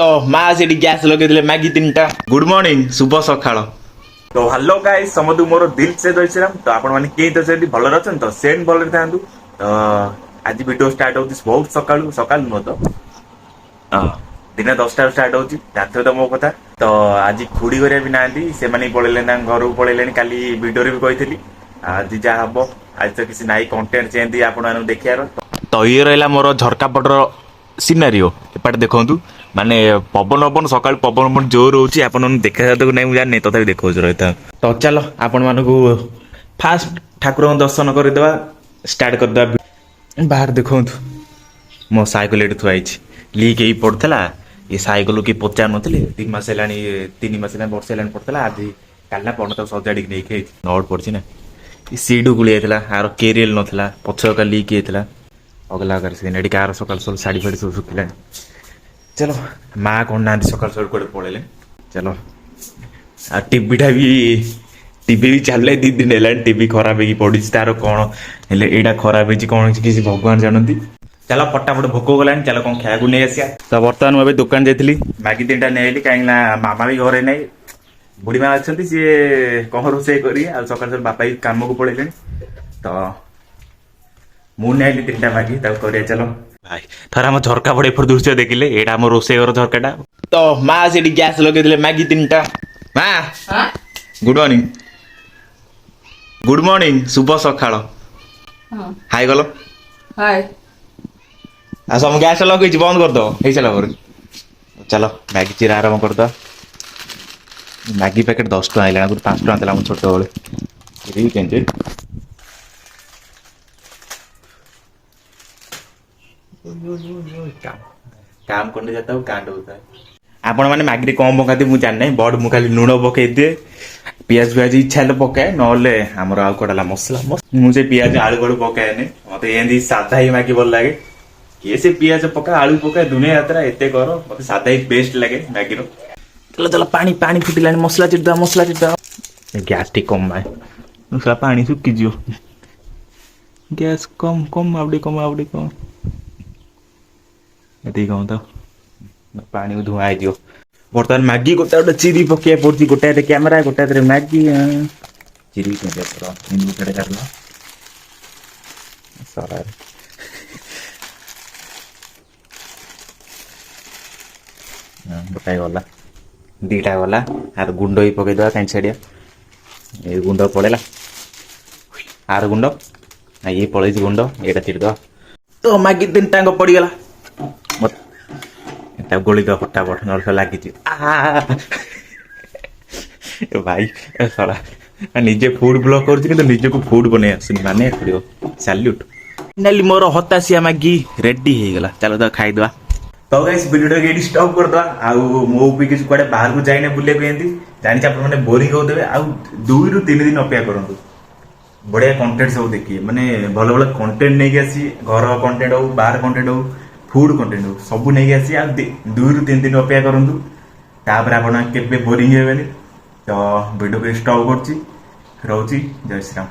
तो माँ से गैस लगे मैगी 3टा। गुड मॉर्निंग शुभ सकाळ। तो हेलो गाइस समस्त मोर दिल से जय श्रीराम। तो आपण माने के तो सेठी भलो रहछन तो सेन भलो रहथांतु। तो आज वीडियो स्टार्ट होती बहुत सकाळु सकाळ न तो दिन 10टा स्टार्ट होची जाथो तो मो कथा। तो आज खुडी करे भी नांदी से माने पळेले ना घर को पळेले काली वीडियो रे भी कहितली आज जा हबो। आज तो किसी नाई कंटेंट चेंदी आपण माने देखियार। तो ये रहला मोर झरका पटर सिनारियो एपटे देखंतु माने पवन पवन सकाळ पवन पवन जोर होची आपण देखा जातो नै मु जाने तथापि देखौछ रहता। तो चलो आपण मानकु फास्ट ठाकुर दर्शन कर देबा स्टार्ट कर देबा। बाहर देखंतु मो साइकिल एट थुआइछ लीक एई पड़थला। ये साइकिल की पचार नथिले 3 मास हेलानी 3 मास हेलानी वर्ष हेलानी पड़थला। आज कालना पड़न तो सजाडी नै खे नोट पड़छि ना। ई सीडू गुली आइतला आरो केरियल नथला पछो का लीक आइतला अगला कर से नेडी कार सकाल sol साड़ी फाड़ी सब सुखिला। चलो माँ कौन ना सकाल sol कोड़े पळेले। चलो आ टीवी भी चले 2 दिन हेला टीवी खराब होगी पड़ी तार कौन हेले एडा खराब होगी कौन किसी भगवान जानती। चलो फटाफट भोक गलानी चलो कौन खाया नहीं आसिया। तो बर्तमान मुझे दुकान जाइली मैगी 3टा नहीं कहीं मामा भी घरे ना बुढ़ी माँ अच्छा सी कौन रोसे करी सकाल बापा भी कम को पड़े। तो मुझे 3टा मैगी कर चलो भाई थर आम झरका पड़े दृश्य देखिले एटा आम रोसे घर झरकाटा। तो माँ से गैस लगे मैगी 3टा। माँ गुड मॉर्निंग शुभ सकाळ। हाय गलो हाय आ सब गैस लगे बंद कर दो हे चला पर। चलो मैगी चिरा आरंभ कर दो। मैगी पैकेट 10 टका आइला 5 टका देला छोट बेले केंजे काम करने जाता हूँ कांड होता है। आपण मैंने मैगी कम पकाती मुझे जान नहीं बड़ मुझे लुण पकई दिए पियाज फियाज इच्छा हेल्ले पकाए ना आमर आउ कड़ा मसला मुझे पियाज आलू बड़ू पकाए मत एमती साधा ही मैगी भल लगे किए से पियाज पका आलू पकाए दुनिया यात्रा एत कर मत साधा ही बेस्ट लगे मैगी रो। चलो चलो पानी पानी फुटिला मसला चिटदा गैस टी कम भाई मसला पानी सुखी जीव गैस कम कम आवड़ी कम ये कौन तो पानी धुआ दियो। बर्तमान मैगी गोटे गोटे चिरी पकड़ पड़ी गोटे कैमेरा गोटे मैगी चिरी गोटे कर गोटाए गला 2टा गला आर गुंड ही पकई दवा कहीं छाड़िया ये गुंड पड़ेगा आर गुंड ये पड़े गुंड ये चिड़द। तो मैगी 3टा पड़गला गोली दो फटाफट न लगी भाई सरा निजे फूड ब्लॉग कर निजे को फूड बने आसनी माने पड़ो सैल्यूट। फाइनली मोर हताशिया मैगी रेडी हो गला। चलो तो खाईदवा। तो गाइस वीडियो ये स्टॉप कर दवा। आउ मो भी किसी कुआडे बाहर को जाइने बुले को एंती जानि आप माने बोरिंग हो देबे। आउ 2 ରୁ 3 दिन अपेक्षा करंतु बढ़िया कंटेंट सब देखिए माने भलो भलो कंटेंट नहीं आसी घर कंटेंट हो बाहर कंटेंट हो फूड कंटेंट हो सब नहीं आसी 2 ରୁ 3 दिन अपेक्षा करंतु तापर आपण केबे बोरिंग हेबेनी। तो वीडियो को स्टॉप करछि रहउछि जय श्री राम।